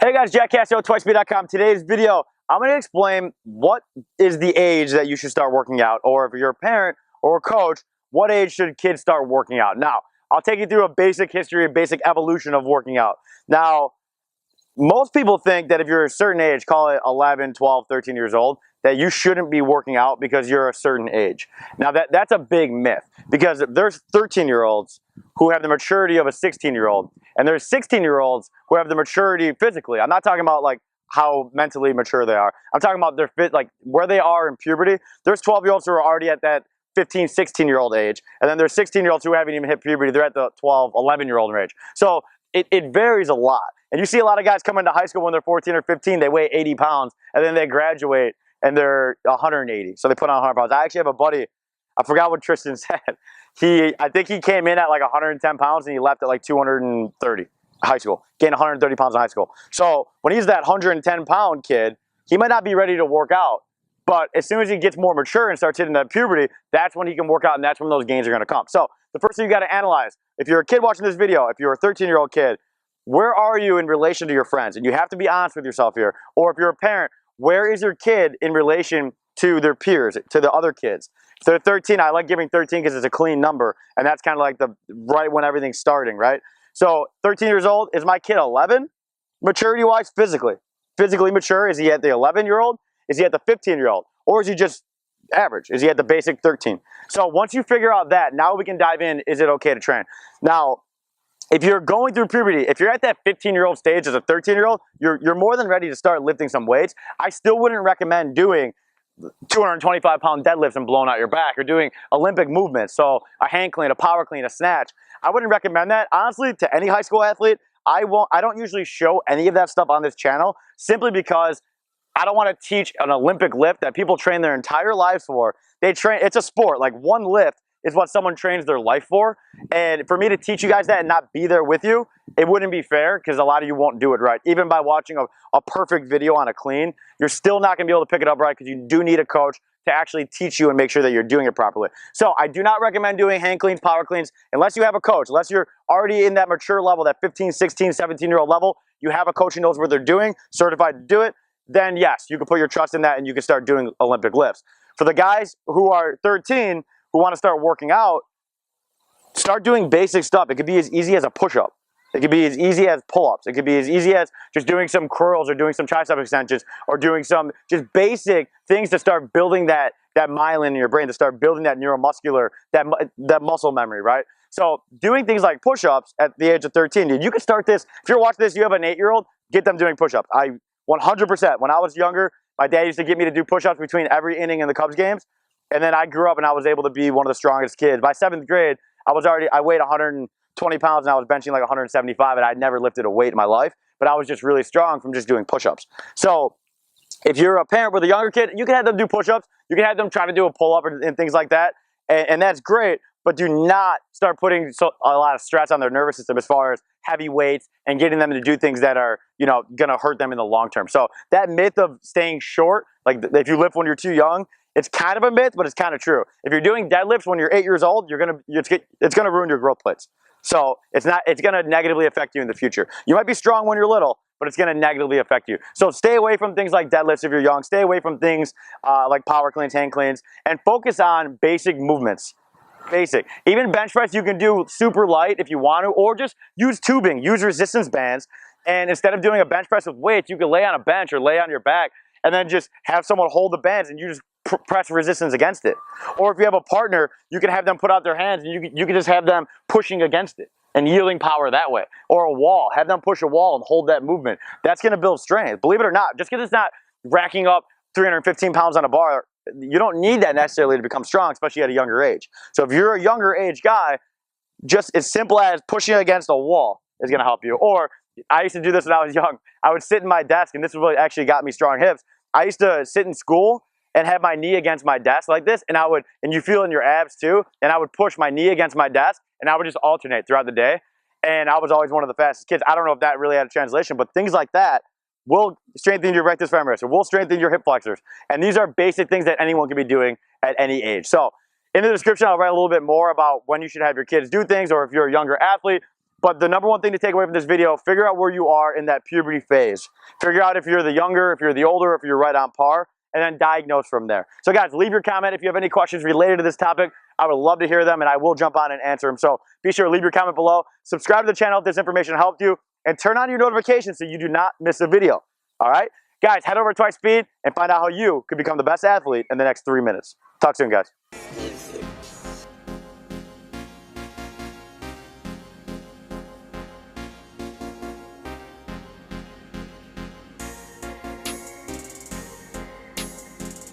Hey guys, Jack Cassio, twicespeed.com. Today's video, I'm going to explain what is the age that you should start working out, or if you're a parent or a coach, what age should kids start working out? Now, I'll take you through a basic history, a basic evolution of working out. Now, most people think that if you're a certain age, call it 11, 12, 13 years old, that you shouldn't be working out because you're a certain age. Now, that's a big myth, because there's 13-year-olds who have the maturity of a 16-year-old, and there's 16-year-olds who have the maturity physically. I'm not talking about like how mentally mature they are. I'm talking about their fit, like where they are in puberty. There's 12-year-olds who are already at that 15, 16-year-old age, and then there's 16-year-olds who haven't even hit puberty. They're at the 12, 11-year-old age. So it varies a lot. And you see a lot of guys come into high school when they're 14 or 15, they weigh 80 pounds, and then they graduate and they're 180. So they put on 100 pounds. I actually have a buddy, I forgot what Tristan said. I think he came in at like 110 pounds and he left at like 230 high school, gained 130 pounds in high school. So when he's that 110 pound kid, he might not be ready to work out. But as soon as he gets more mature and starts hitting that puberty, that's when he can work out, and that's when those gains are going to come. So the first thing you got to analyze, if you're a kid watching this video, if you're a 13-year-old kid, where are you in relation to your friends? And you have to be honest with yourself here. Or if you're a parent, where is your kid in relation to their peers, to the other kids? If they're 13, I like giving 13 because it's a clean number, and that's kind of like the right when everything's starting, right? So 13 years old, is my kid 11? Maturity-wise, physically. Physically mature, is he at the 11-year-old? Is he at the 15-year-old? Or is he just average? Is he at the basic 13? So once you figure out that, now we can dive in, is it okay to train? Now, if you're going through puberty, if you're at that 15-year-old stage as a 13-year-old, you're more than ready to start lifting some weights. I still wouldn't recommend doing 225-pound deadlifts and blowing out your back, or doing Olympic movements, so a hang clean, a power clean, a snatch. I wouldn't recommend that, honestly, to any high school athlete. I don't usually show any of that stuff on this channel, simply because I don't want to teach an Olympic lift that people train their entire lives for. It's a sport. Like, one lift is what someone trains their life for. And for me to teach you guys that and not be there with you, it wouldn't be fair, because a lot of you won't do it right. Even by watching a perfect video on a clean, you're still not going to be able to pick it up right, because you do need a coach to actually teach you and make sure that you're doing it properly. So I do not recommend doing hang cleans, power cleans, unless you have a coach, unless you're already in that mature level, that 15, 16, 17-year-old level, you have a coach who knows what they're doing, certified to do it, then yes, you can put your trust in that and you can start doing Olympic lifts. For the guys who are 13, who want to start working out, start doing basic stuff. It could be as easy as a push-up. It could be as easy as pull-ups. It could be as easy as just doing some curls, or doing some tricep extensions, or doing some just basic things to start building that myelin in your brain, to start building that neuromuscular, that muscle memory, right? So doing things like push-ups at the age of 13, dude, you can start this. If you're watching this, you have an 8-year-old, get them doing push-ups. 100%. When I was younger, my dad used to get me to do push-ups between every inning in the Cubs games. And then I grew up and I was able to be one of the strongest kids. By 7th grade, I weighed 120 pounds and I was benching like 175, and I'd never lifted a weight in my life, but I was just really strong from just doing push-ups. So if you're a parent with a younger kid, you can have them do push-ups. You can have them try to do a pull-up and things like that. And that's great, but do not start putting a lot of stress on their nervous system as far as heavy weights and getting them to do things that are, going to hurt them in the long term. So that myth of staying short, like if you lift when you're too young, it's kind of a myth, but it's kind of true. If you're doing deadlifts when you're 8 years old, it's gonna ruin your growth plates. So it's gonna negatively affect you in the future. You might be strong when you're little, but it's gonna negatively affect you. So stay away from things like deadlifts if you're young. Stay away from things like power cleans, hang cleans, and focus on basic movements. Basic. Even bench press, you can do super light if you want to, or just use tubing, use resistance bands. And instead of doing a bench press with weights, you can lay on a bench or lay on your back, and then just have someone hold the bands and you just press resistance against it. Or if you have a partner, you can have them put out their hands and you can just have them pushing against it and yielding power that way. Or a wall, have them push a wall and hold that movement. That's going to build strength. Believe it or not, just because it's not racking up 315 pounds on a bar, you don't need that necessarily to become strong, especially at a younger age. So if you're a younger age guy, just as simple as pushing against a wall is going to help you. Or I used to do this when I was young. I would sit in my desk, and this is what actually got me strong hips. I used to sit in school and have my knee against my desk like this, and you feel it in your abs too, and I would push my knee against my desk, and I would just alternate throughout the day, and I was always one of the fastest kids. I don't know if that really had a translation, but things like that will strengthen your rectus femoris, or will strengthen your hip flexors, and these are basic things that anyone can be doing at any age. So in the description, I'll write a little bit more about when you should have your kids do things, or if you're a younger athlete, But the number one thing to take away from this video, figure out where you are in that puberty phase. Figure out if you're the younger, if you're the older, if you're right on par, and then diagnose from there. So guys, leave your comment if you have any questions related to this topic. I would love to hear them, and I will jump on and answer them. So be sure to leave your comment below. Subscribe to the channel if this information helped you, and turn on your notifications so you do not miss a video. All right? Guys, head over to Twice Speed and find out how you could become the best athlete in the next 3 minutes. Talk soon, guys.